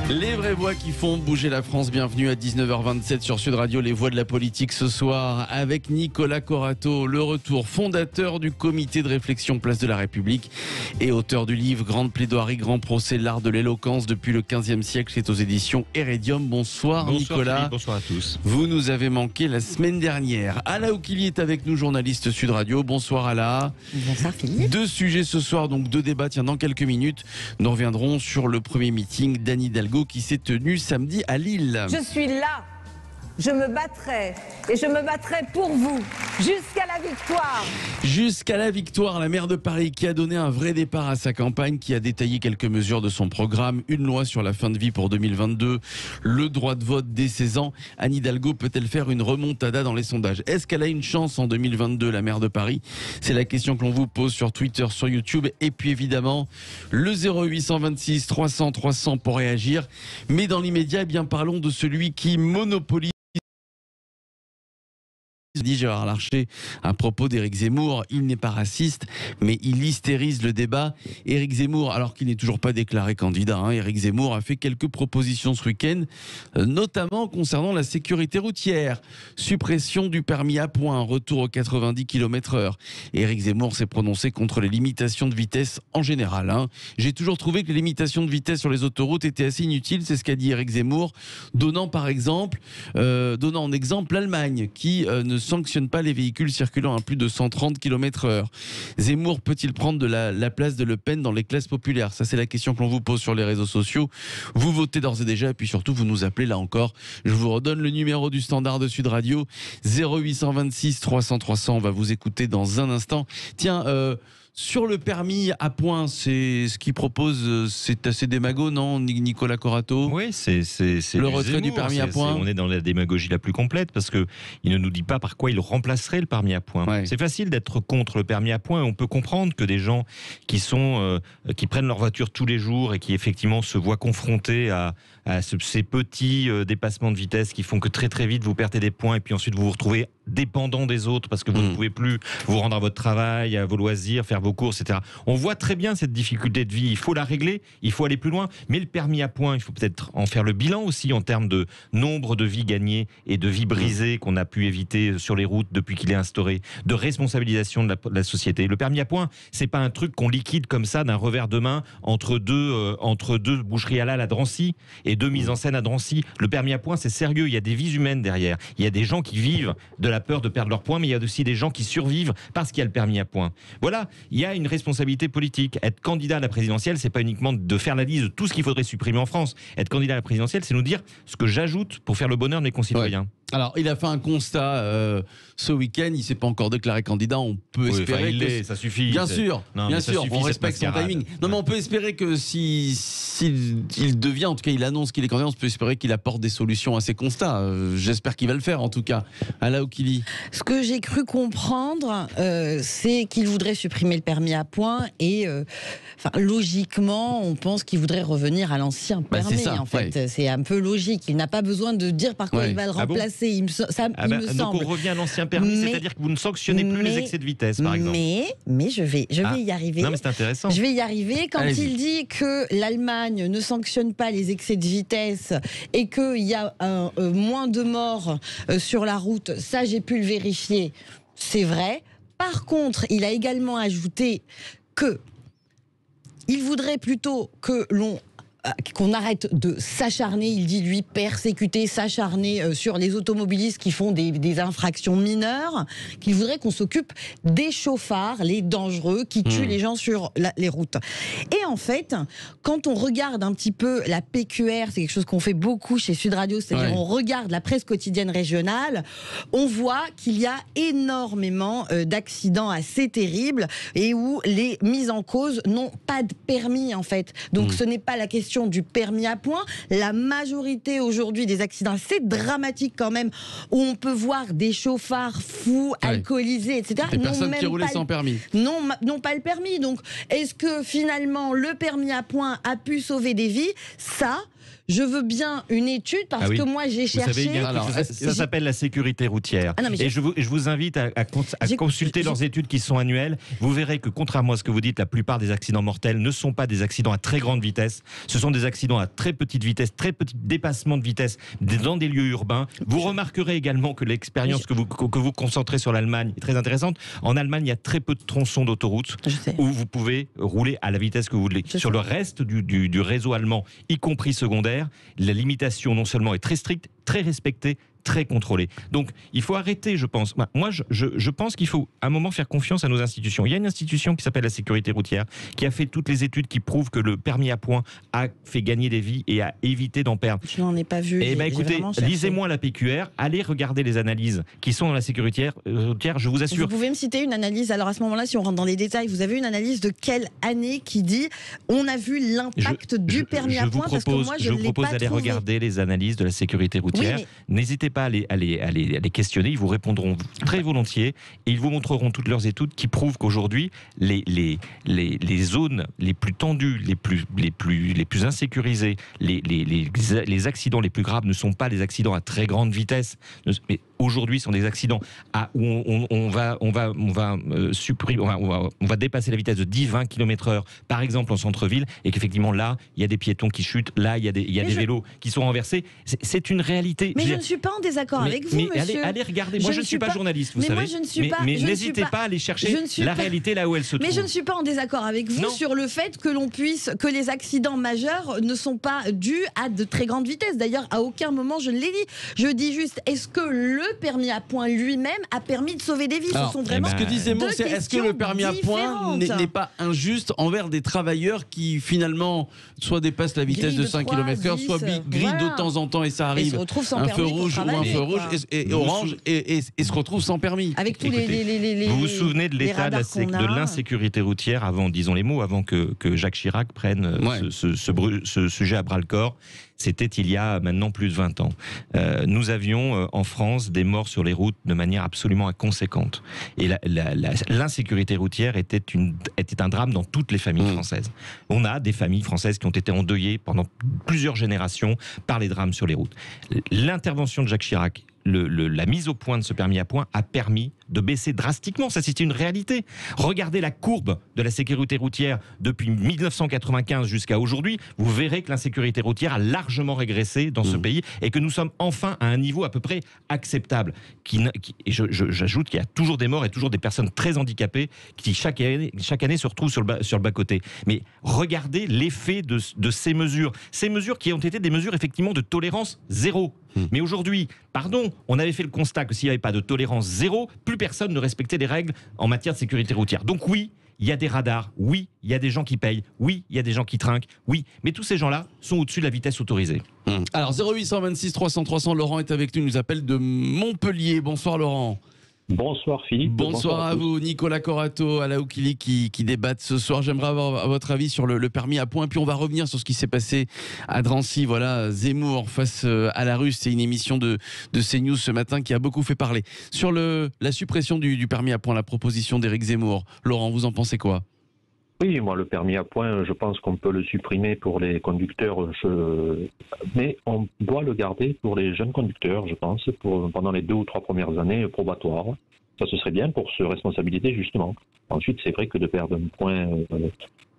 Les vraies voix qui font bouger la France. Bienvenue à 19h27 sur Sud Radio, les voix de la politique ce soir avec Nicolas Corato, le retour, fondateur du comité de réflexion Place de la République et auteur du livre Grande plaidoirie, grand procès, l'art de l'éloquence depuis le 15e siècle. C'est aux éditions Heredium. Bonsoir Nicolas. Philippe, bonsoir à tous. Vous nous avez manqué la semaine dernière. Ala Oukili est avec nous, journaliste Sud Radio. Bonsoir Ala. Bonsoir Philippe. Deux sujets ce soir, donc deux débats. Tiens, dans quelques minutes, nous reviendrons sur le premier meeting d'Anne Hidalgo qui s'est tenu samedi à Lille. Je suis là, je me battrai et je me battrai pour vous jusqu'à la victoire. Jusqu'à la victoire, la maire de Paris qui a donné un vrai départ à sa campagne, qui a détaillé quelques mesures de son programme, une loi sur la fin de vie pour 2022, le droit de vote dès 16 ans. Anne Hidalgo peut-elle faire une remontada dans les sondages? Est-ce qu'elle a une chance en 2022, la maire de Paris? C'est la question que l'on vous pose sur Twitter, sur YouTube et puis évidemment le 0826 300 300 pour réagir. Mais dans l'immédiat, eh bien parlons de celui qui monopolise, dit Gérard Larcher à propos d'Éric Zemmour. Il n'est pas raciste, mais il hystérise le débat. Éric Zemmour, alors qu'il n'est toujours pas déclaré candidat, Éric Zemmour a fait quelques propositions ce week-end, notamment concernant la sécurité routière. Suppression du permis à points, retour aux 90 km/h. Éric Zemmour s'est prononcé contre les limitations de vitesse en général. J'ai toujours trouvé que les limitations de vitesse sur les autoroutes étaient assez inutiles, c'est ce qu'a dit Éric Zemmour, donnant en exemple l'Allemagne qui ne sanctionne pas les véhicules circulant à plus de 130 km/h. Zemmour peut-il prendre de la place de Le Pen dans les classes populaires? Ça, c'est la question que l'on vous pose sur les réseaux sociaux. Vous votez d'ores et déjà, et puis surtout, vous nous appelez là encore. Je vous redonne le numéro du standard de Sud Radio, 0826 300 300. On va vous écouter dans un instant. Tiens, sur le permis à points, c'est ce qu'il propose, c'est assez démago, non, Nicolas Corato? Oui, c'est le retrait du permis à points. On est dans la démagogie la plus complète parce que il ne nous dit pas par quoi il remplacerait le permis à points. Ouais. C'est facile d'être contre le permis à points. On peut comprendre que des gens qui prennent leur voiture tous les jours et qui effectivement se voient confrontés à ces petits dépassements de vitesse qui font que très très vite vous perdez des points et puis ensuite vous vous retrouvez dépendant des autres parce que vous ne pouvez plus vous rendre à votre travail, à vos loisirs, faire vos courses, etc. On voit très bien cette difficulté de vie. Il faut la régler, il faut aller plus loin. Mais le permis à points, il faut peut-être en faire le bilan aussi en termes de nombre de vies gagnées et de vies brisées qu'on a pu éviter sur les routes depuis qu'il est instauré, de responsabilisation de la société. Le permis à points, c'est pas un truc qu'on liquide comme ça d'un revers de main entre deux boucheries halal à Drancy et deux mises en scène à Drancy. Le permis à points, c'est sérieux. Il y a des vies humaines derrière. Il y a des gens qui vivent de la peur de perdre leurs points, mais il y a aussi des gens qui survivent parce qu'il y a le permis à points. Voilà, il y a une responsabilité politique. Être candidat à la présidentielle, c'est pas uniquement de faire la liste de tout ce qu'il faudrait supprimer en France. Être candidat à la présidentielle, c'est nous dire ce que j'ajoute pour faire le bonheur de mes concitoyens. Ouais. Alors, il a fait un constat ce week-end. Il s'est pas encore déclaré candidat. On peut espérer que ça suffit. Bien sûr, on respecte son timing. Non, mais on peut espérer que s'il devient, en tout cas, il annonce qu'il est candidat, on peut espérer qu'il apporte des solutions à ces constats. J'espère qu'il va le faire, en tout cas. Ala Oukili. Ce que j'ai cru comprendre, c'est qu'il voudrait supprimer le permis à points et, logiquement, on pense qu'il voudrait revenir à l'ancien permis. En fait, c'est un peu logique. Il n'a pas besoin de dire par quoi il va le remplacer. Il me semble. Donc on revient à l'ancien permis, c'est-à-dire que vous ne sanctionnez plus les excès de vitesse, par exemple. Mais je vais y arriver. Non, mais c'est intéressant. Je vais y arriver. Quand il dit que l'Allemagne ne sanctionne pas les excès de vitesse et qu'il y a moins de morts sur la route, ça j'ai pu le vérifier, c'est vrai. Par contre, il a également ajouté que il voudrait plutôt qu'on arrête de s'acharner, il dit lui, persécuter, s'acharner sur les automobilistes qui font des infractions mineures, qu'il voudrait qu'on s'occupe des chauffards, les dangereux, qui tuent les gens sur les routes. Et en fait, quand on regarde un petit peu la PQR, c'est quelque chose qu'on fait beaucoup chez Sud Radio, c'est-à-dire on regarde la presse quotidienne régionale, on voit qu'il y a énormément d'accidents assez terribles et où les mises en cause n'ont pas de permis, en fait. Donc ce n'est pas la question du permis à points. La majorité aujourd'hui des accidents, c'est dramatique quand même, où on peut voir des chauffards fous, alcoolisés, etc. Des personnes qui roulaient sans permis. Non, pas le permis. Donc, est-ce que finalement le permis à points a pu sauver des vies? Ça, je veux bien une étude parce que moi j'ai cherché. Ça s'appelle la sécurité routière. Et je vous invite à consulter leurs études qui sont annuelles. Vous verrez que contrairement à ce que vous dites, la plupart des accidents mortels ne sont pas des accidents à très grande vitesse. Ce sont des accidents à très petite vitesse, très petit dépassement de vitesse dans des lieux urbains. Vous remarquerez également que l'expérience que vous concentrez sur l'Allemagne est très intéressante. En Allemagne, il y a très peu de tronçons d'autoroute où vous pouvez rouler à la vitesse que vous voulez. Sur le reste du réseau allemand, y compris secondaire, la limitation non seulement est très stricte, très respectée, très contrôlée. Donc, il faut arrêter, je pense. Moi, je pense qu'il faut, à un moment, faire confiance à nos institutions. Il y a une institution qui s'appelle la sécurité routière, qui a fait toutes les études qui prouvent que le permis à points a fait gagner des vies et a évité d'en perdre. Je n'en ai pas vu. Eh bien, écoutez, lisez-moi la PQR, allez regarder les analyses qui sont dans la sécurité routière, je vous assure. Vous pouvez me citer une analyse, alors à ce moment-là, si on rentre dans les détails, vous avez une analyse de quelle année qui dit on a vu l'impact du permis à points, parce que moi, je vous propose d'aller regarder les analyses de la sécurité routière. N'hésitez pas à les questionner, ils vous répondront très volontiers et ils vous montreront toutes leurs études qui prouvent qu'aujourd'hui les zones les plus tendues, les plus insécurisées, les accidents les plus graves ne sont pas les accidents à très grande vitesse, mais aujourd'hui sont des accidents où on va dépasser la vitesse de 10-20 km/h, par exemple en centre-ville, et qu'effectivement là il y a des piétons qui chutent, là il y a des vélos qui sont renversés. C'est une réalité. Mais je ne suis pas en désaccord avec vous, monsieur. Allez regarder. Moi, je ne suis pas journaliste, vous savez. Mais n'hésitez pas à aller chercher la réalité là où elle se trouve. Mais je ne suis pas en désaccord avec vous sur le fait que les accidents majeurs ne sont pas dus à de très grandes vitesses. D'ailleurs, à aucun moment je ne l'ai dit. Je dis juste, est-ce que le permis à points lui-même a permis de sauver des vies? Ce sont vraiment ce que disait Zemmour, c'est est-ce que le permis à points n'est pas injuste envers des travailleurs qui finalement soit dépassent la vitesse de 5 km/h, soit grillent de temps en temps, et ça arrive, un feu rouge ou un feu rouge et orange, et se retrouvent sans permis. Avec tous les vous vous souvenez de l'état de l'insécurité routière avant, disons les mots, avant que Jacques Chirac prenne ce sujet à bras-le-corps? C'était il y a maintenant plus de 20 ans. Nous avions en France des morts sur les routes de manière absolument inconséquente. Et l'insécurité routière était un drame dans toutes les familles françaises. On a des familles françaises qui ont été endeuillées pendant plusieurs générations par les drames sur les routes. L'intervention de Jacques Chirac, la mise au point de ce permis à points a permis de baisser drastiquement. Ça, c'était une réalité. Regardez la courbe de la sécurité routière depuis 1995 jusqu'à aujourd'hui. Vous verrez que l'insécurité routière a largement régressé dans ce pays et que nous sommes enfin à un niveau à peu près acceptable. J'ajoute qu'il y a toujours des morts et toujours des personnes très handicapées qui chaque année se retrouvent sur le bas-côté. Mais regardez l'effet de ces mesures. Ces mesures qui ont été des mesures effectivement de tolérance zéro. Mais aujourd'hui, pardon, on avait fait le constat que s'il n'y avait pas de tolérance zéro, plus personne ne respectait les règles en matière de sécurité routière. Donc oui, il y a des radars, oui, il y a des gens qui payent, oui, il y a des gens qui trinquent, oui, mais tous ces gens-là sont au-dessus de la vitesse autorisée. Alors 0826 300 300, Laurent est avec nous, il nous appelle de Montpellier. Bonsoir Laurent. Bonsoir Philippe. Bonsoir à vous. Nicolas Corato, Alain Oukili qui débattent ce soir. J'aimerais avoir votre avis sur le permis à points. Puis on va revenir sur ce qui s'est passé à Drancy. Voilà, Zemmour face à la rue. C'est une émission de CNews ce matin qui a beaucoup fait parler. Sur la suppression du permis à points, la proposition d'Éric Zemmour. Laurent, vous en pensez quoi ? Oui, moi, le permis à points, je pense qu'on peut le supprimer pour les conducteurs, mais on doit le garder pour les jeunes conducteurs, je pense, pendant les 2 ou 3 premières années probatoires. Ça, ce serait bien pour se responsabiliser, justement. Ensuite, c'est vrai que de perdre un point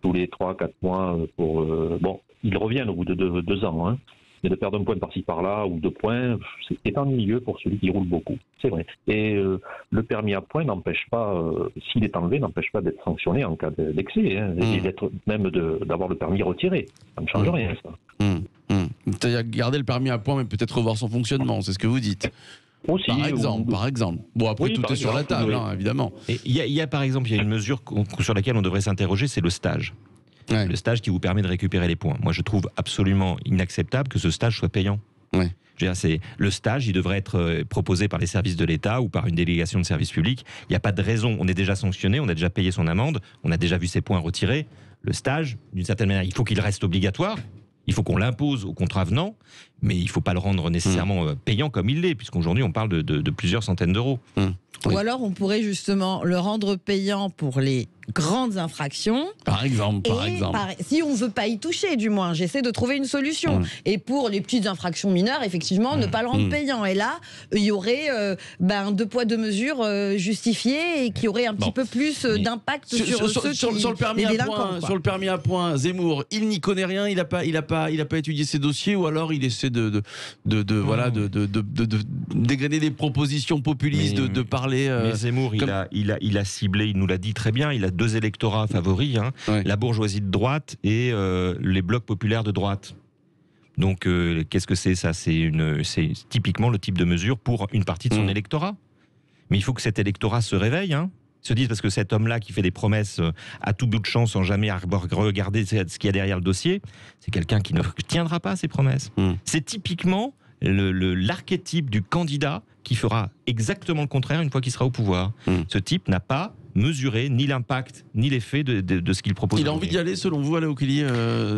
tous les 3-4 mois, bon, ils reviennent au bout de 2 ans, hein. Mais de perdre un point par-ci par-là ou 2 points, c'est ennuyeux pour celui qui roule beaucoup. C'est vrai. Et le permis à points n'empêche pas, s'il est enlevé, n'empêche pas d'être sanctionné en cas d'excès, hein, et même d'avoir le permis retiré. Ça ne change rien, ça. C'est-à-dire garder le permis à points, mais peut-être revoir son fonctionnement, c'est ce que vous dites. Aussi, par exemple. Bon, après, tout est sur la table, hein, évidemment. Il y a par exemple, une mesure sur laquelle on devrait s'interroger, c'est le stage. Ouais. Le stage qui vous permet de récupérer les points. Moi, je trouve absolument inacceptable que ce stage soit payant. Ouais. Le stage, il devrait être proposé par les services de l'État ou par une délégation de service public. Il n'y a pas de raison. On est déjà sanctionné, on a déjà payé son amende, on a déjà vu ses points retirés. Le stage, d'une certaine manière, il faut qu'il reste obligatoire. Il faut qu'on l'impose aux contravenants, Mais il ne faut pas le rendre nécessairement payant comme il l'est, puisqu'aujourd'hui on parle de plusieurs centaines d'euros. Ou alors on pourrait justement le rendre payant pour les grandes infractions. Par exemple. Si on ne veut pas y toucher, du moins, j'essaie de trouver une solution. Et pour les petites infractions mineures, effectivement, ne pas le rendre payant. Et là, il y aurait deux poids, deux mesures justifiés et qui aurait un petit peu plus d'impact sur ceux qui sur le permis les à délinquants. point, sur le permis à point, Zemmour, il n'y connaît rien, il n'a pas étudié ses dossiers, ou alors il essaie de dégrainer des propositions populistes, de parler. Mais Zemmour, il a ciblé, il nous l'a dit très bien, il a 2 électorats favoris, la bourgeoisie de droite et les blocs populaires de droite. Donc, qu'est-ce que c'est ça? C'est typiquement le type de mesure pour une partie de son électorat. Mais il faut que cet électorat se réveille, se dise, parce que cet homme-là qui fait des promesses à tout bout de champ sans jamais regarder ce qu'il y a derrière le dossier, c'est quelqu'un qui ne tiendra pas ses promesses. C'est typiquement l'archétype du candidat qui fera exactement le contraire une fois qu'il sera au pouvoir. Ce type n'a pas mesuré ni l'impact ni l'effet de ce qu'il propose. Il a envie d'y aller, selon vous, Alain Oukili,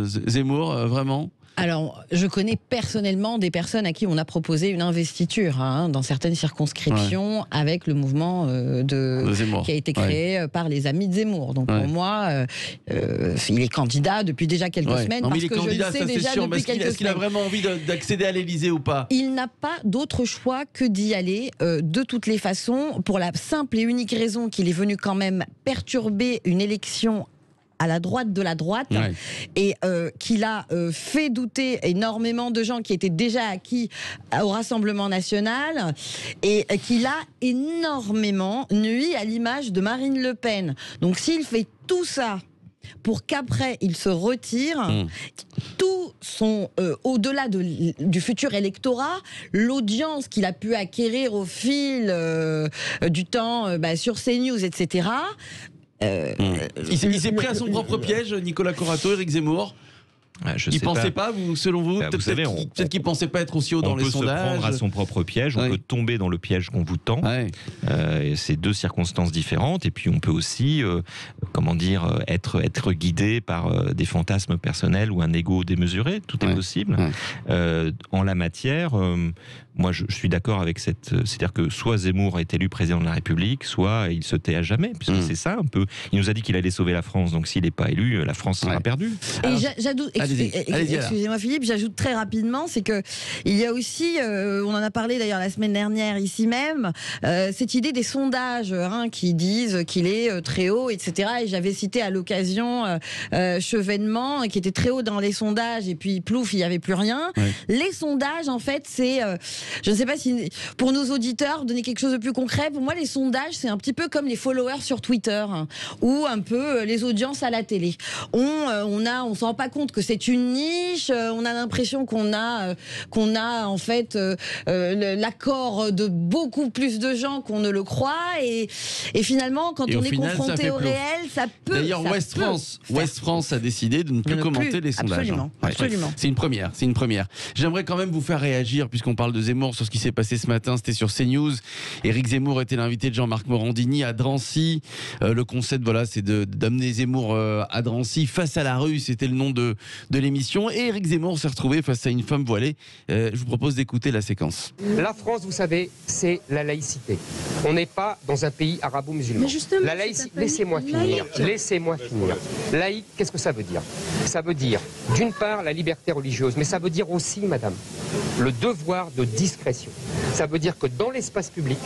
Zemmour, vraiment? Alors, je connais personnellement des personnes à qui on a proposé une investiture dans certaines circonscriptions avec le mouvement qui a été créé par les amis de Zemmour. Donc pour moi, il est candidat depuis déjà quelques semaines. Non, mais parce que je le sais déjà depuis quelques semaines. Est-ce qu'il a vraiment envie d'accéder à l'Élysée ou pas? Il n'a pas d'autre choix que d'y aller de toutes les façons, pour la simple et unique raison qu'il est venu quand même perturber une élection à la droite de la droite, et qu'il a fait douter énormément de gens qui étaient déjà acquis au Rassemblement national, et qu'il a énormément nui à l'image de Marine Le Pen. Donc s'il fait tout ça pour qu'après il se retire, tout son au-delà du futur électorat, l'audience qu'il a pu acquérir au fil du temps sur CNews, etc. Il s'est pris à son propre piège, Nicolas Corato, Éric Zemmour. Il ne pensait pas, selon vous, peut-être qu'il ne pensait pas être aussi haut dans les sondages. On peut se prendre à son propre piège, on peut tomber dans le piège qu'on vous tend. C'est 2 circonstances différentes. Et puis on peut aussi, être guidé par des fantasmes personnels ou un ego démesuré. Tout est possible. En la matière, moi je suis d'accord avec c'est-à-dire que soit Zemmour est élu président de la République, soit il se tait à jamais, puisque c'est ça un peu. Il nous a dit qu'il allait sauver la France, donc s'il n'est pas élu, la France sera perdue. Excusez-moi Philippe, j'ajoute très rapidement, c'est que il y a aussi, on en a parlé d'ailleurs la semaine dernière ici même, cette idée des sondages qui disent qu'il est très haut, etc. Et j'avais cité à l'occasion Chevènement, qui était très haut dans les sondages, et puis plouf, il n'y avait plus rien. Les sondages, en fait, c'est, je ne sais pas si pour nos auditeurs donner quelque chose de plus concret. Pour moi, les sondages, c'est un petit peu comme les followers sur Twitter, ou un peu les audiences à la télé. On s'en rend pas compte que c'est une niche, on a l'impression qu'on a en fait l'accord de beaucoup plus de gens qu'on ne le croit, et finalement quand on est confronté au réel, ça peut. D'ailleurs, Ouest France a décidé de ne plus commenter les sondages. Absolument. C'est une première. J'aimerais quand même vous faire réagir, puisqu'on parle de Zemmour, sur ce qui s'est passé ce matin. C'était sur CNews. Éric Zemmour était l'invité de Jean-Marc Morandini à Drancy. Le concept, c'est d'amener Zemmour à Drancy face à la rue. C'était le nom de l'émission, et Éric Zemmour s'est retrouvé face à une femme voilée. Je vous propose d'écouter la séquence. La France, vous savez, c'est la laïcité. On n'est pas dans un pays arabo-musulman. La laïcité, laissez-moi finir. Laïque, qu'est-ce que ça veut dire? Ça veut dire, d'une part, la liberté religieuse, mais ça veut dire aussi, madame, le devoir de discrétion. Ça veut dire que dans l'espace public,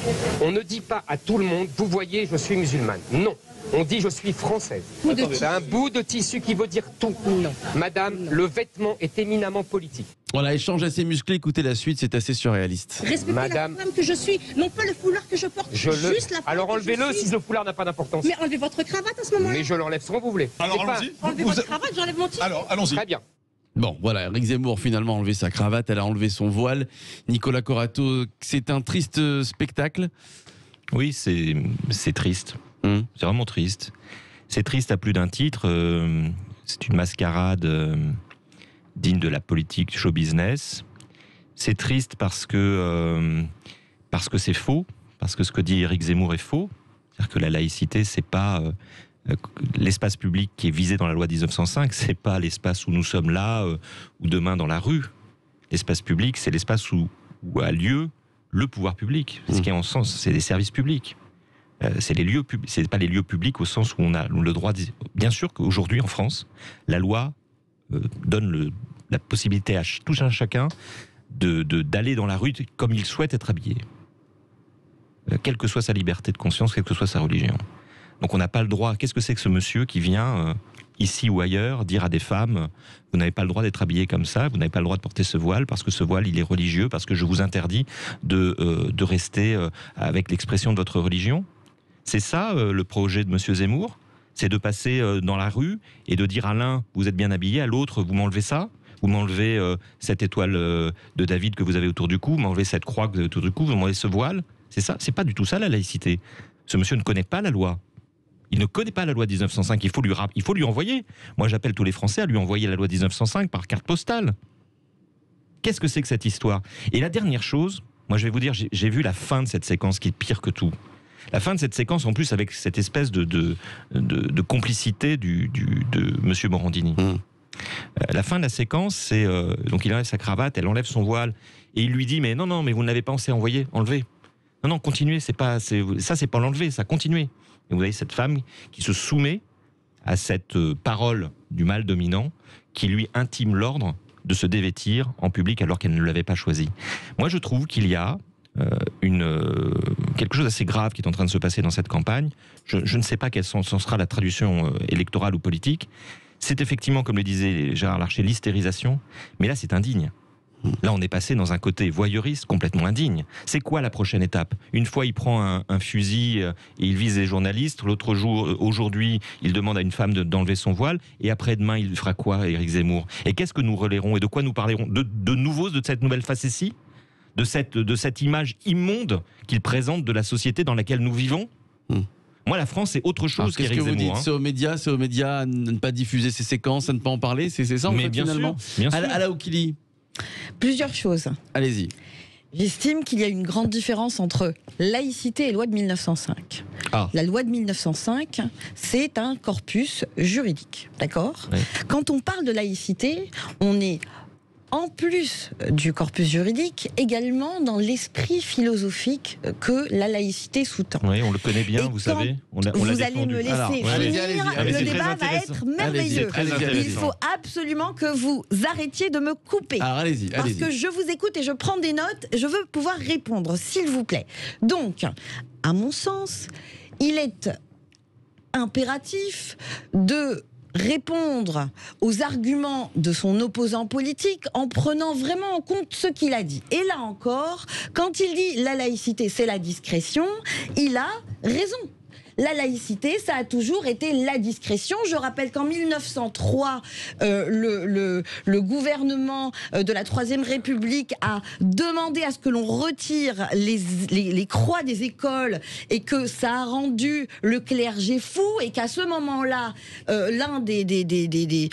on ne dit pas à tout le monde, vous voyez, je suis musulmane. Non. On dit je suis française. C'est un bout de tissu qui veut dire tout. Non. Madame, le vêtement est éminemment politique. Voilà, échange assez musclé. Écoutez la suite, c'est assez surréaliste. Respectez Madame, la femme que je suis, non pas le foulard que je porte. Juste la femme. Alors enlevez-le si le foulard n'a pas d'importance. Mais enlevez votre cravate à ce moment-là. Mais je l'enlève sans vous voulez. Alors allons-y. Enlevez votre cravate, j'enlève mon titre. Alors allons-y. Très bien. Bon, voilà, Éric Zemmour finalement a enlevé sa cravate, elle a enlevé son voile. Nicolas Corato, c'est un triste spectacle. Oui, c'est triste. C'est vraiment triste. C'est triste à plus d'un titre. C'est une mascarade digne de la politique show business. C'est triste parce que c'est faux, parce que ce que dit Éric Zemmour est faux. C'est-à-dire que la laïcité, c'est pas l'espace public qui est visé dans la loi 1905, c'est pas l'espace où nous sommes là ou demain dans la rue. L'espace public, c'est l'espace où a lieu le pouvoir public. Ce qui est en sens, c'est des services publics. C'est les lieux publics. C'est pas les lieux publics au sens où on a le droit. Bien sûr qu'aujourd'hui en France, la loi donne la possibilité à tout un chacun d'aller dans la rue comme il souhaite être habillé, quelle que soit sa liberté de conscience, quelle que soit sa religion. Donc on n'a pas le droit. Qu'est-ce que c'est que ce monsieur qui vient ici ou ailleurs dire à des femmes vous n'avez pas le droit d'être habillé comme ça, vous n'avez pas le droit de porter ce voile parce que ce voile il est religieux, parce que je vous interdis de rester avec l'expression de votre religion? C'est ça le projet de monsieur Zemmour, c'est de passer dans la rue et de dire à l'un vous êtes bien habillé, à l'autre vous m'enlevez ça, vous m'enlevez cette étoile de David que vous avez autour du cou, vous m'enlevez cette croix que vous avez autour du cou, vous m'enlevez ce voile. C'est ça, c'est pas du tout ça la laïcité. Ce monsieur ne connaît pas la loi. Il ne connaît pas la loi de 1905, il faut lui envoyer. Moi j'appelle tous les Français à lui envoyer la loi de 1905 par carte postale. Qu'est-ce que c'est que cette histoire? Et la dernière chose, moi je vais vous dire, j'ai vu la fin de cette séquence qui est pire que tout. La fin de cette séquence, en plus, avec cette espèce de complicité de monsieur Morandini. La fin de la séquence, c'est donc il enlève sa cravate, elle enlève son voile, et il lui dit mais non, mais vous ne l'avez pas envoyé, enlevez. Non, continuez, ça c'est pas l'enlever, ça continuez. Et vous avez cette femme qui se soumet à cette parole du mâle dominant qui lui intime l'ordre de se dévêtir en public alors qu'elle ne l'avait pas choisi. Moi, je trouve qu'il y a quelque chose d'assez grave qui est en train de se passer dans cette campagne. Je ne sais pas quelle sera la traduction électorale ou politique. C'est effectivement, comme le disait Gérard Larcher, l'hystérisation, mais là c'est indigne. Là on est passé dans un côté voyeuriste complètement indigne. C'est quoi la prochaine étape? Une fois il prend un fusil et il vise les journalistes, l'autre jour, aujourd'hui, il demande à une femme d'enlever son voile, et après-demain il fera quoi, Éric Zemmour? Et qu'est-ce que nous relayerons et de quoi nous parlerons? De nouveau de cette nouvelle facétie? De cette image immonde qu'il présente de la société dans laquelle nous vivons? Moi, la France, c'est autre chose qu'Éric Zemmour. Qu'est-ce que vous dites? C'est aux médias à ne pas diffuser ces séquences, à ne pas en parler? C'est ça, en fait, finalement. Bien sûr. Ala Oukili. Plusieurs choses. Allez-y. J'estime qu'il y a une grande différence entre laïcité et loi de 1905. La loi de 1905, c'est un corpus juridique, d'accord? Quand on parle de laïcité, on est en plus du corpus juridique, également dans l'esprit philosophique que la laïcité sous-tend. Oui, on le connaît bien, vous savez. Vous allez me laisser finir, le débat va être merveilleux. Il faut absolument que vous arrêtiez de me couper. Alors allez-y. Parce que je vous écoute et je prends des notes, je veux pouvoir répondre, s'il vous plaît. Donc, à mon sens, il est impératif de répondre aux arguments de son opposant politique en prenant vraiment en compte ce qu'il a dit. Et là encore, quand il dit la laïcité, c'est la discrétion, il a raison. La laïcité, ça a toujours été la discrétion. Je rappelle qu'en 1903, le gouvernement de la Troisième République a demandé à ce que l'on retire les croix des écoles et que ça a rendu le clergé fou, et qu'à ce moment-là, l'un des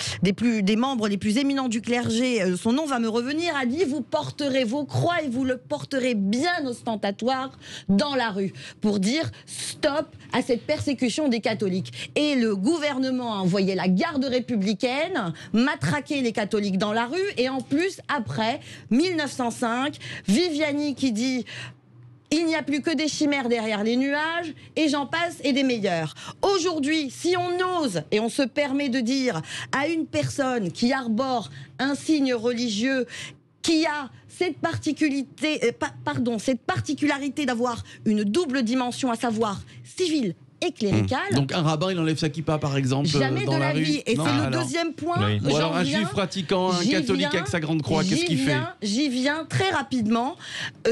membres les plus éminents du clergé, son nom va me revenir, a dit: vous porterez vos croix et vous le porterez bien ostentatoire dans la rue, pour dire stop à cette persécution des catholiques. Et le gouvernement a envoyé la garde républicaine matraquer les catholiques dans la rue, et en plus, après 1905, Viviani qui dit: il n'y a plus que des chimères derrière les nuages, et j'en passe, et des meilleurs. Aujourd'hui, si on ose, et on se permet de dire à une personne qui arbore un signe religieux, qui a cette particularité d'avoir une double dimension, à savoir civile et cléricale. Donc un rabbin, il enlève sa kippa, par exemple, jamais dans de la vie. Et non, c'est le deuxième point. Oui. Ou alors un juif pratiquant, un catholique avec sa grande croix, qu'est-ce qu'il fait? J'y viens très rapidement.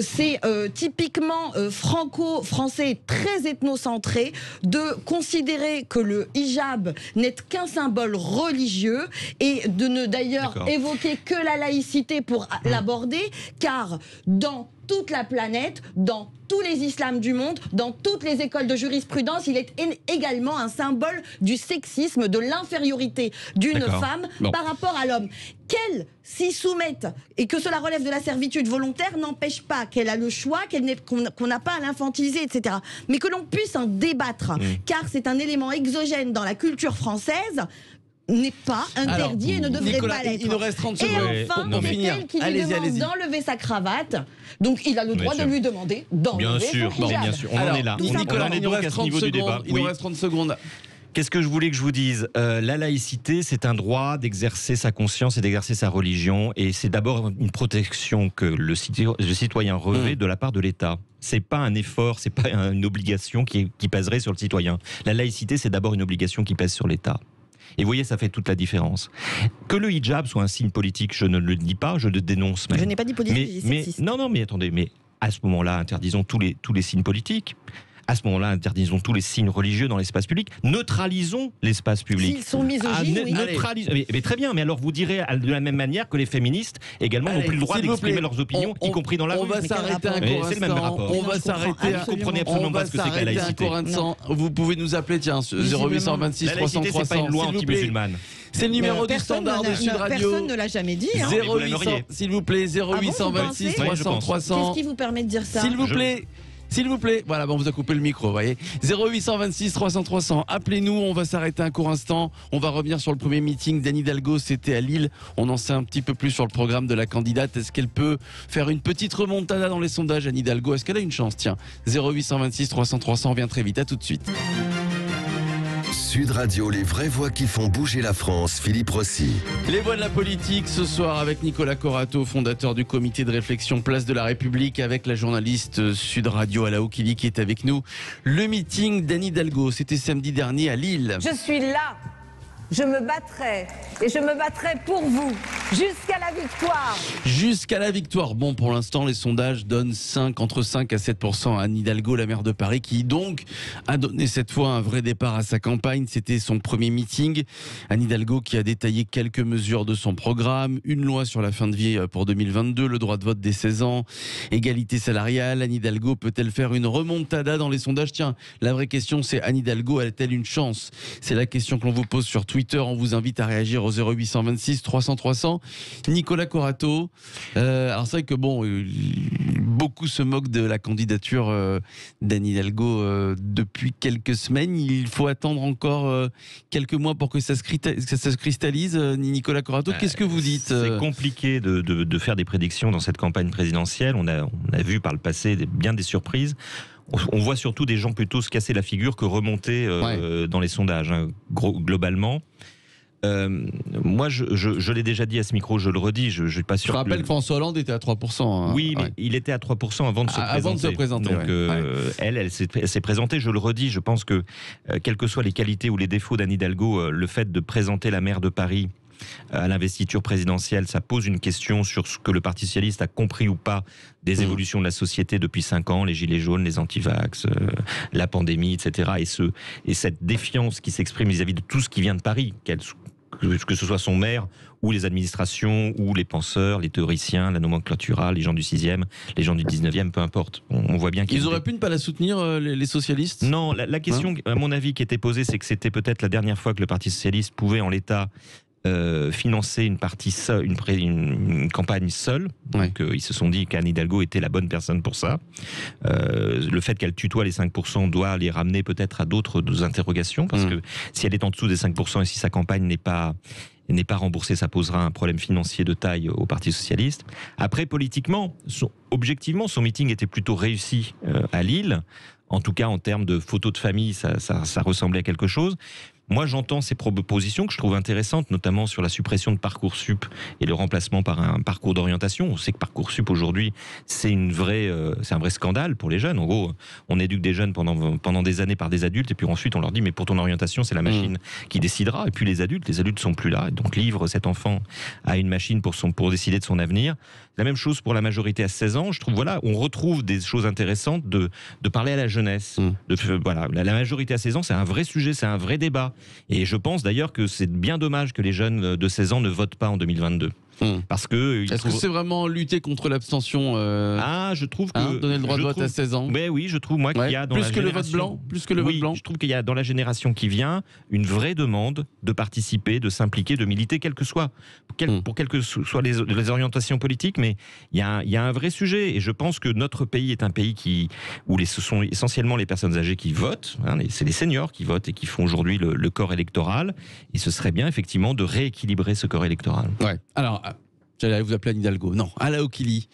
C'est typiquement franco-français, très ethnocentré, de considérer que le hijab n'est qu'un symbole religieux, et de ne d'ailleurs évoquer que la laïcité pour l'aborder, car dans toute la planète, dans tous les islams du monde, dans toutes les écoles de jurisprudence, il est également un symbole du sexisme, de l'infériorité d'une femme par rapport à l'homme. Qu'elle s'y soumette et que cela relève de la servitude volontaire n'empêche pas qu'elle a le choix, qu'on n'a pas à l'infantiliser, etc. Mais que l'on puisse en débattre, car c'est un élément exogène dans la culture française. n'est pas interdit et ne devrait pas l'être. Il nous reste 30 secondes. Et enfin, c'est elle qui lui demande d'enlever sa cravate. Donc il a le droit de lui demander d'enlever son hijab. Bien sûr, on en est là. Nicolas, on en est donc à ce niveau du débat. Il nous reste 30 secondes. Qu'est-ce que je voulais que je vous dise ? La laïcité, c'est un droit d'exercer sa conscience et d'exercer sa religion. Et c'est d'abord une protection que le citoyen revêt de la part de l'État. C'est pas un effort, c'est pas une obligation qui pèserait sur le citoyen. La laïcité, c'est d'abord une obligation qui pèse sur l'État. Et vous voyez, ça fait toute la différence. Que le hijab soit un signe politique, je ne le dis pas, je le dénonce même. Je n'ai pas dit politique, mais non, mais attendez, mais à ce moment-là, interdisons tous les signes politiques. À ce moment-là, interdisons tous les signes religieux dans l'espace public. Neutralisons l'espace public. S'ils sont misogynes, oui. Mais très bien, mais alors vous direz de la même manière que les féministes également n'ont plus le droit d'exprimer leurs opinions, y compris dans la rue. On va s'arrêter un court instant. C'est le même rapport. On va s'arrêter. Vous comprenez absolument pas ce que c'est que la laïcité. Vous pouvez nous appeler, tiens, 0826 la laïcité, 300 c'est pas une loi anti-musulmane. C'est le numéro du standard de Sud Radio. Personne ne l'a jamais dit. 0800, s'il vous plaît, 0826 300 300. Qu'est-ce qui vous permet de dire ça ? S'il vous plaît, voilà, bon, on vous a coupé le micro, vous voyez. 0826 300 300, appelez-nous, on va s'arrêter un court instant. On va revenir sur le premier meeting d'Anne Hidalgo, c'était à Lille. On en sait un petit peu plus sur le programme de la candidate. Est-ce qu'elle peut faire une petite remontada dans les sondages, Anne Hidalgo ? Est-ce qu'elle a une chance ? Tiens, 0826 300 300, on vient très vite, à tout de suite. Sud Radio, les vraies voix qui font bouger la France, Philippe Rossi. Les voix de la politique ce soir avec Nicolas Corato, fondateur du comité de réflexion Place de la République, avec la journaliste Sud Radio Ala Oukili qui est avec nous. Le meeting d'Anne Hidalgo, c'était samedi dernier à Lille. Je suis là. Je me battrai et je me battrai pour vous jusqu'à la victoire. Jusqu'à la victoire. Bon, pour l'instant, les sondages donnent entre 5 à 7% à Anne Hidalgo, la maire de Paris, qui donc a donné cette fois un vrai départ à sa campagne. C'était son premier meeting. Anne Hidalgo qui a détaillé quelques mesures de son programme. Une loi sur la fin de vie pour 2022, le droit de vote dès 16 ans, égalité salariale. Anne Hidalgo peut-elle faire une remontada dans les sondages ? Tiens, la vraie question, c'est Anne Hidalgo a-t-elle une chance ? C'est la question que l'on vous pose sur Twitter. On vous invite à réagir au 0826 300 300. Nicolas Corato, alors c'est vrai que bon, beaucoup se moquent de la candidature d'Anne Hidalgo depuis quelques semaines. Il faut attendre encore quelques mois pour que ça se cristallise. Nicolas Corato, qu'est-ce que vous dites ? C'est compliqué de faire des prédictions dans cette campagne présidentielle. On a vu par le passé bien des surprises. On voit surtout des gens plutôt se casser la figure que remonter dans les sondages, hein, globalement. Moi, je l'ai déjà dit à ce micro, je le redis, je suis pas sûr. Je rappelle que François Hollande était à 3%. Hein. Oui, mais il était à 3% avant de se présenter. Donc, elle s'est présentée, je le redis, je pense que, quelles que soient les qualités ou les défauts d'Anne Hidalgo, le fait de présenter la maire de Paris à l'investiture présidentielle, ça pose une question sur ce que le Parti socialiste a compris ou pas des évolutions de la société depuis 5 ans, les gilets jaunes, les antivax, la pandémie, etc. Et cette défiance qui s'exprime vis-à-vis de tout ce qui vient de Paris, que ce soit son maire ou les administrations ou les penseurs, les théoriciens, la nomenclatura, les gens du 6e, les gens du 19e, peu importe. On voit bien qu'ils auraient pu ne pas la soutenir, les socialistes ? Non, la question, à mon avis, qui était posée, c'est que c'était peut-être la dernière fois que le Parti socialiste pouvait, en l'état, financer une campagne seule. Donc ils se sont dit qu'Anne Hidalgo était la bonne personne pour ça. Le fait qu'elle tutoie les 5% doit les ramener peut-être à d'autres interrogations, parce que si elle est en dessous des 5% et si sa campagne n'est pas remboursée, ça posera un problème financier de taille au Parti socialiste. Après, politiquement, objectivement, son meeting était plutôt réussi à Lille. En tout cas, en termes de photos de famille, ça ressemblait à quelque chose. Moi, j'entends ces propositions que je trouve intéressantes, notamment sur la suppression de Parcoursup et le remplacement par un parcours d'orientation. On sait que Parcoursup, aujourd'hui, c'est un vrai scandale pour les jeunes. En gros, on éduque des jeunes pendant des années par des adultes, et puis ensuite, on leur dit, mais pour ton orientation, c'est la machine qui décidera. Et puis les adultes sont plus là. Et donc, livre cet enfant à une machine pour décider de son avenir. La même chose pour la majorité à 16 ans. Je trouve, on retrouve des choses intéressantes de parler à la jeunesse. La majorité à 16 ans, c'est un vrai sujet, c'est un vrai débat. Et je pense d'ailleurs que c'est bien dommage que les jeunes de 16 ans ne votent pas en 2022. Parce que est-ce que c'est vraiment lutter contre l'abstention je trouve que donner le droit de vote à 16 ans. Mais oui, je trouve moi qu'il y a dans plus la que génération, plus que le vote blanc. Je trouve qu'il y a dans la génération qui vient une vraie demande de participer, de s'impliquer, de militer, pour quelles que soient les orientations politiques. Mais il y a un vrai sujet, et je pense que notre pays est un pays où ce sont essentiellement les personnes âgées qui votent. C'est les seniors qui votent et qui font aujourd'hui le corps électoral. Et ce serait bien effectivement de rééquilibrer ce corps électoral. Ouais. Alors, j'allais vous appeler Anne Hidalgo. Non, Ala Okili.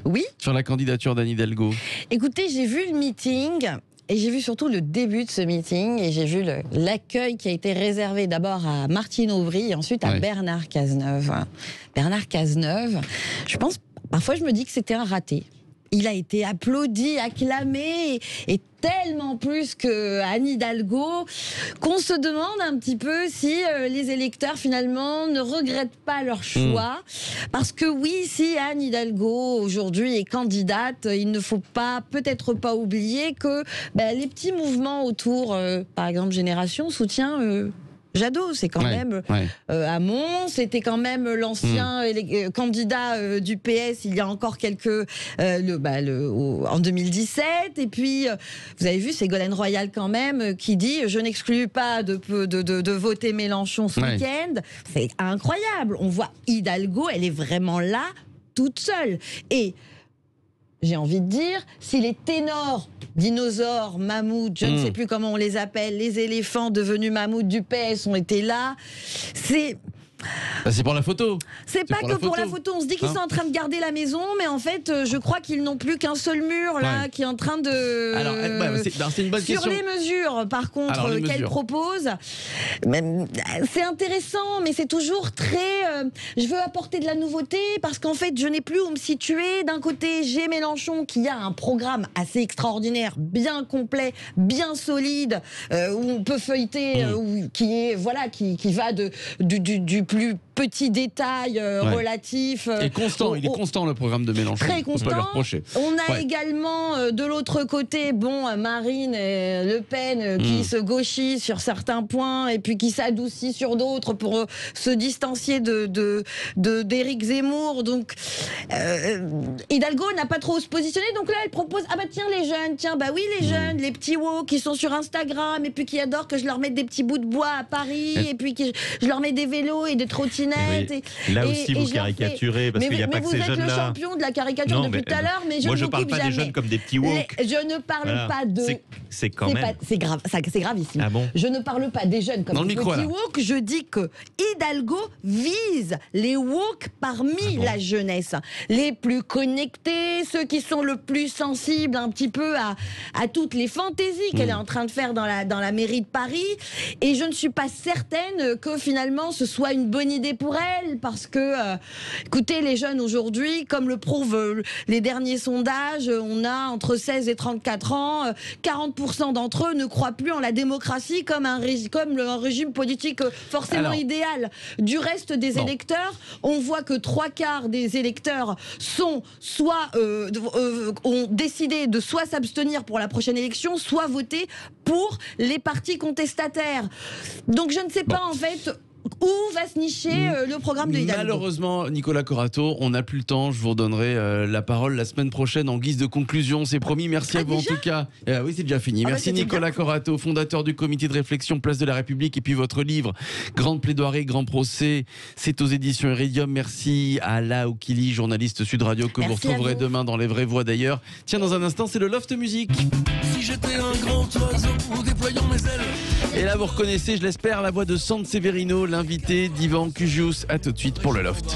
Oui. Sur la candidature d'Anne Hidalgo. Écoutez, j'ai vu le meeting. Et j'ai vu surtout le début de ce meeting, et j'ai vu l'accueil qui a été réservé d'abord à Martine Aubry et ensuite à Bernard Cazeneuve. Bernard Cazeneuve, parfois je me dis que c'était un raté. Il a été applaudi, acclamé, et tellement plus que Anne Hidalgo, qu'on se demande un petit peu si les électeurs finalement ne regrettent pas leur choix. Parce que oui, si Anne Hidalgo aujourd'hui est candidate, il ne faut peut-être pas oublier que les petits mouvements autour, par exemple Génération, soutient Jadot, c'est quand même Hamon, c'était quand même l'ancien candidat du PS il y a encore en 2017. Et puis, vous avez vu, Ségolène Royal quand même qui dit « Je n'exclus pas de voter Mélenchon ce week-end ». C'est incroyable. On voit Hidalgo, elle est vraiment là, toute seule. Et j'ai envie de dire, si les ténors, dinosaures, mammouths, je ne sais plus comment on les appelle, les éléphants devenus mammouths du PS ont été là, c'est pour la photo. C'est pas que pour la photo. On se dit qu'ils sont en train de garder la maison, mais en fait, je crois qu'ils n'ont plus qu'un seul mur là, qui est en train de. Alors, c'est une bonne question. Sur les mesures, par contre, qu'elle propose, c'est intéressant, mais c'est toujours très. Je veux apporter de la nouveauté parce qu'en fait, je n'ai plus où me situer. D'un côté, j'ai Mélenchon qui a un programme assez extraordinaire, bien complet, bien solide, où on peut feuilleter, qui va du plus petit détail relatif. Et constant, il est constant le programme de Mélenchon. Très constant. On peut le reprocher. On a également de l'autre côté, Marine et Le Pen qui se gauchit sur certains points et puis qui s'adoucit sur d'autres pour se distancier d'Éric Zemmour. Donc Hidalgo n'a pas trop se positionner. Donc là, elle propose les jeunes, les jeunes, les petits woke qui sont sur Instagram et puis qui adorent que je leur mette des petits bouts de bois à Paris et puis que je leur mets des vélos et des trottinettes. Là aussi, vous caricaturez parce qu'il n'y a pas que ces jeunes-là. Vous êtes le champion de la caricature depuis tout à l'heure, mais je ne vous parle pas des jeunes comme des petits woke. Je ne parle pas de. C'est quand même. C'est grave, c'est gravissime. Ah bon? Je ne parle pas des jeunes comme des petits woke. Je dis que Hidalgo vise les woke parmi la jeunesse, les plus connectés, ceux qui sont le plus sensibles un petit peu à toutes les fantaisies qu'elle est en train de faire dans la mairie de Paris. Et je ne suis pas certaine que finalement ce soit une bonne idée pour elle, parce que écoutez, les jeunes aujourd'hui, comme le prouvent les derniers sondages, on a entre 16 et 34 ans, 40% d'entre eux ne croient plus en la démocratie comme un régime politique forcément idéal. Du reste des électeurs, on voit que 3/4 des électeurs sont ont décidé de soit s'abstenir pour la prochaine élection, soit voter pour les partis contestataires. Donc je ne sais pas en fait où va se nicher le programme de Hidalgo. Malheureusement, Nicolas Corato, on n'a plus le temps. Je vous redonnerai la parole la semaine prochaine en guise de conclusion. C'est promis. Merci à vous en tout cas. Oui, c'est déjà fini. Merci Nicolas Corato, fondateur du comité de réflexion Place de la République. Et puis votre livre, Grande plaidoirie, grand procès, c'est aux éditions Iridium. Merci à Ala Okili, journaliste Sud Radio, que vous retrouverez demain dans Les Vraies Voix d'ailleurs. Tiens, dans un instant, c'est le Loft Musique. Si j'étais un grand oiseau, déployant mes ailes. Et là, vous reconnaissez, je l'espère, la voix de Sanseverino, l'invité d'Ivan Cugius. À tout de suite pour le Loft.